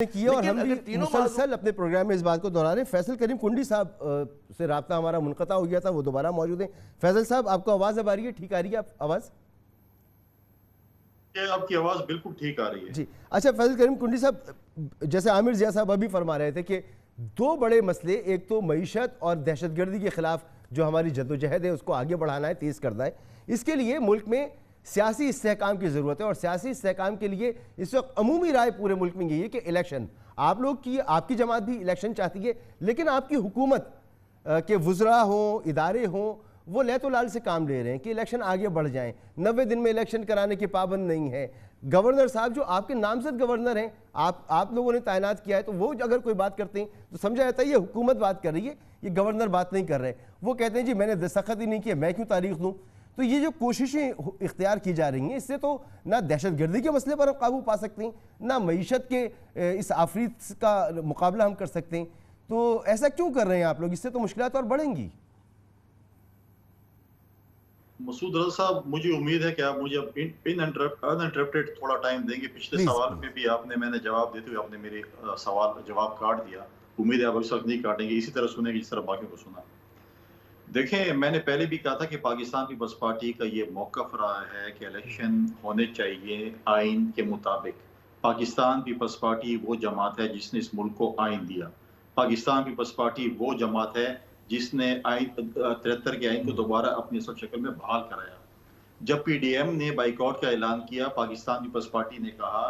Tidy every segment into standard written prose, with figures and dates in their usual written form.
किया और हम भी मुसलसल अपने प्रोग्राम में इस बात को दोहरा रहे हैं। फैसल करीम कुंडी साहब से राब्ता हमारा मुनक़ता हो गया था, वो दोबारा मौजूद हैं। फैसल साहब, आपको आवाज़ अब आ रही है? ठीक आ रही है आप आवाज़? आपकी आवाज़ बिल्कुल ठीक आ रही है जी। अच्छा फैसल करीम कुंडी साहब, जैसे आमिर जिया साहब अभी फरमा रहे थे कि दो बड़े मसले, एक तो मईशत और दहशतगर्दी के खिलाफ जो हमारी जद्दोजहद है उसको आगे बढ़ाना है, तेज़ करना है। इसके लिए मुल्क में सियासी इस्तेहकाम की ज़रूरत है और सियासी इस्तेहकाम के लिए इस वक्त अमूमी राय पूरे मुल्क में यही है कि इलेक्शन, आप लोग की आपकी जमात भी इलेक्शन चाहती है, लेकिन आपकी हुकूमत के वज़रा हों, इदारे हों, वो लैतो लाल से काम ले रहे हैं कि इलेक्शन आगे बढ़ जाएं। 90 दिन में इलेक्शन कराने की पाबंद नहीं है। गवर्नर साहब जो आपके नामजद गवर्नर हैं, आप लोगों ने तैनात किया है, तो वो अगर कोई बात करते हैं तो समझा जाता है ये हुकूमत बात कर रही है, ये गवर्नर बात नहीं कर रहे। वो कहते हैं जी मैंने दस्तखत ही नहीं किया, मैं क्यों तारीख दूँ। तो ये जो कोशिशें इख्तियार की जा रही हैं, इससे तो ना दहशतगर्दी के मसले पर हम काबू पा सकते हैं, ना मईशत के इस आफरीत का मुकाबला हम कर सकते हैं। तो ऐसा क्यों कर रहे हैं आप लोग? इससे तो मुश्किलात और बढ़ेंगी। मसूद रज़ा साहब, मुझे उम्मीद है कि आप मुझे अनइंटरप्टेड थोड़ा टाइम देंगे। पिछले सवाल में भी मैंने जवाब देते हुए आपने मेरे सवाल जवाब काट दिया। उम्मीद है आप इस वक्त नहीं काटेंगे, इसी तरह सुनेंगे जिस तरह बाकियों को सुना। देखें, मैंने पहले भी कहा था कि पाकिस्तान पीपल्स पार्टी का ये मौक़िफ़ रहा है कि इलेक्शन होने चाहिए आइन के मुताबिक। पाकिस्तान पीपल्स पार्टी वो जमात है जिसने इस मुल्क को आइन दिया। पाकिस्तान पीपल्स पार्टी वो जमात है जिसने आइन 73 के आइन को दोबारा अपनी असल शक्ल में बहाल कराया। जब पीडीएम ने बाइकआउट का ऐलान किया, पाकिस्तान पीपल्स पार्टी ने कहा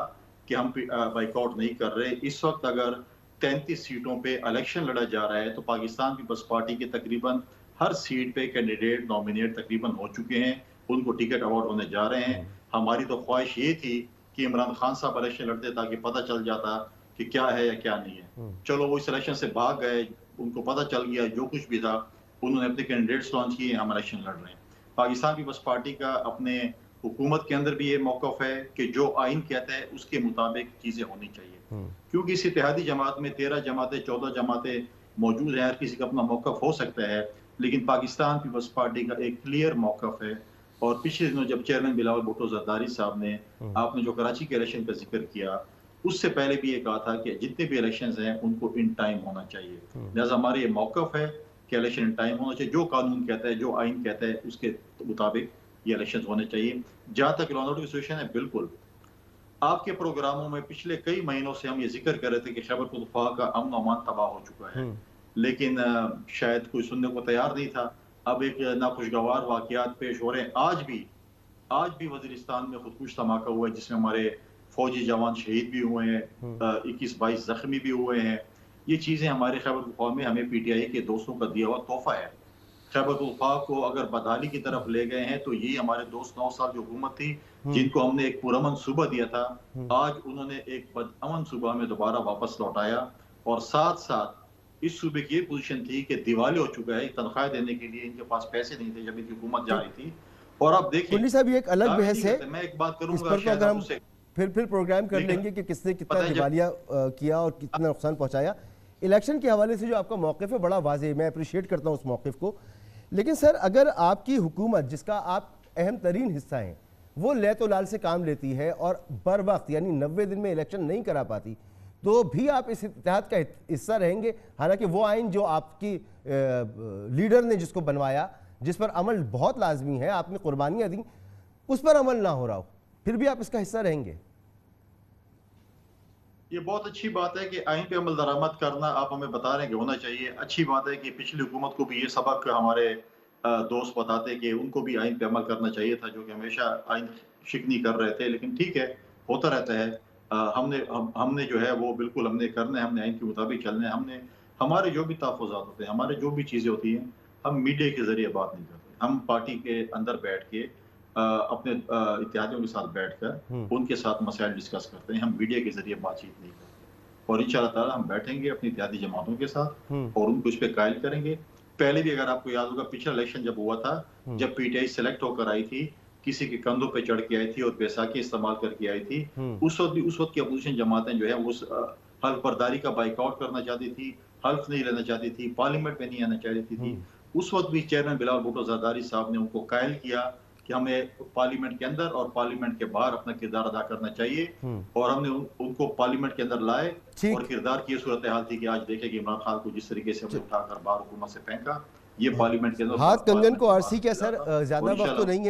कि हम बाइकआउट नहीं कर रहे। इस वक्त अगर 33 सीटों पे इलेक्शन लड़ा जा रहा है तो पाकिस्तान पीपल्स पार्टी के तकरीबन हर सीट पे कैंडिडेट नॉमिनेट तकरीबन हो चुके हैं, उनको टिकट अवार्ड होने जा रहे हैं। हमारी तो ख्वाहिश ये थी कि इमरान खान साहब इलेक्शन लड़ते ताकि पता चल जाता कि क्या है या क्या नहीं है। चलो वो इस इलेक्शन से भाग गए, उनको पता चल गया जो कुछ भी था, उन्होंने अपने कैंडिडेट्स लॉन्च किए, हम इलेक्शन लड़ रहे हैं। पाकिस्तान पीपल्स पार्टी का अपने हुकूमत के अंदर भी ये मौक़िफ़ है कि जो आइन कहता है उसके मुताबिक चीज़ें होनी चाहिए। क्योंकि इस इत्तेहादी जमात में 13 जमातें 14 जमातें मौजूद हैं, हर किसी का अपना मौक़िफ़ हो सकता है, लेकिन पाकिस्तान पीपल्स पार्टी का एक क्लियर मौक़िफ़ है। और पिछले दिनों जब चेयरमैन बिलावल भुट्टो ज़रदारी साहब ने आपने जो कराची के इलेक्शन का जिक्र किया, उससे पहले भी ये कहा था कि जितने भी इलेक्शंस हैं उनको इन टाइम होना चाहिए। लिहाजा हमारा ये मौक़िफ़ है कि इलेक्शन इन टाइम होना चाहिए। जो कानून कहता है, जो आइन कहता है, उसके मुताबिक ये इलेक्शंस होने चाहिए। जहाँ तक लॉ एंड ऑर्डर की सिचुएशन है, बिल्कुल आपके प्रोग्रामों में पिछले कई महीनों से हम ये जिक्र कर रहे थे कि खैबर पख्तूनख्वा का अमन अमान तबाह हो चुका है, लेकिन शायद कोई सुनने को तैयार नहीं था। अब एक नाखुशगवार वाक़यात पेश हो रहे हैं। आज भी वज़ीरिस्तान में खुदकुश धमाका हुआ है जिसमें हमारे फौजी जवान शहीद भी हुए हैं, 21-22 ज़ख्मी भी हुए हैं। ये चीज़ें हमारे खैबर पख्तूनख्वा में हमें पीटीआई के दोस्तों का दिया हुआ तोहफ़ा है। खैबर पख्तूनख्वा को अगर बदहाली की तरफ ले गए हैं तो ये हमारे दोस्त 9 साल जो हुकूमत थी, जिनको हमने एक पुरअमन सूबा दिया था, आज उन्होंने एक बदअमन सूबा में दोबारा वापस लौटाया। और साथ साथ इस सूबे की ये पोजीशन थी कि दिवालिया हो चुका है, तनख्वाह देने के लिए इनके पास पैसे नहीं थे जब इनकी हुकूमत जा रही थी। और अब देखिए कुंडी साहब, ये एक अलग बहस है, मैं एक बात करूंगा, इस पर तो अगर हम फिर प्रोग्राम कर लेंगे कि किसने कितना दिवालिया किया और कितना नुकसान पहुंचाया। इलेक्शन के हवाले से जो आपका मौक़िफ़ है बड़ा वाज़ेह, मैं अप्रिशिएट करता हूं उस मौक़िफ़ को। लेकिन सर, अगर आपकी हुकूमत, जिसका आप अहम तरीन हिस्सा हैं, वो लैतो लाल से काम लेती है और बर वक्त यानी 90 दिन में इलेक्शन नहीं करा पाती, तो भी आप इस इत्तेहाद का हिस्सा रहेंगे? हालांकि वो आइन जो आपकी लीडर ने जिसको बनवाया, जिस पर अमल बहुत लाजमी है, आपने कुर्बानियाँ दी, उस पर अमल ना हो रहा हो, फिर भी आप इसका हिस्सा रहेंगे? ये बहुत अच्छी बात है कि आइन पे अमल दरामद करना आप हमें बता रहे हैं कि होना चाहिए। अच्छी बात है कि पिछली हुकूमत को भी ये सबक हमारे दोस्त बताते कि उनको भी आइन पे अमल करना चाहिए था, जो कि हमेशा आइन शिकनी कर रहे थे। लेकिन ठीक है, होता रहता है। हमने जो है वो बिल्कुल हमने करना है, हमने आइन के मुताबिक चलना है। हमारे जो भी तहफ़्फ़ुज़ात होते हैं, हमारे जो भी चीज़ें होती हैं, हम मीडिया के ज़रिए बात नहीं करते। हम पार्टी के अंदर बैठ के अपने इत्तेहादियों के साथ बैठकर उनके साथ मसाइल डिस्कस करते हैं। हम मीडिया के ज़रिए बातचीत नहीं करते। और इंशाअल्लाह ताला हम बैठेंगे अपनी इत्तेहादी जमातों के साथ और उनको इस पे कायल करेंगे। पहले भी अगर आपको याद होगा, पिछला इलेक्शन जब हुआ था, जब पीटीआई सेलेक्ट होकर आई थी, किसी के कंधों पे चढ़ के आई थी और बैसाखी इस्तेमाल करके आई थी, उस वक्त की अपोजिशन जमातें जो है वो हल्फ बर्दारी का बाइकआउट करना चाहती थी, हल्फ नहीं लेना चाहती थी, पार्लियामेंट में नहीं आना चाहती थी। उस वक्त भी चेयरमैन बिलावल भुट्टो ज़रदारी साहब ने उनको कायल किया कि हमें पार्लियामेंट के अंदर और पार्लियामेंट के बाहर अपना किरदार अदा करना चाहिए, और हमने उनको पार्लियामेंट के अंदर लाए। और किरदार की सूरत हाल थी कि आज देखें कि इमरान खान को जिस तरीके से हमने उठाकर बाहर हुकूमत से फेंका, ये पार्लियामेंट के अंदर हाथ कंगन को आरसी क्या सर, ज्यादा वक्त तो नहीं है।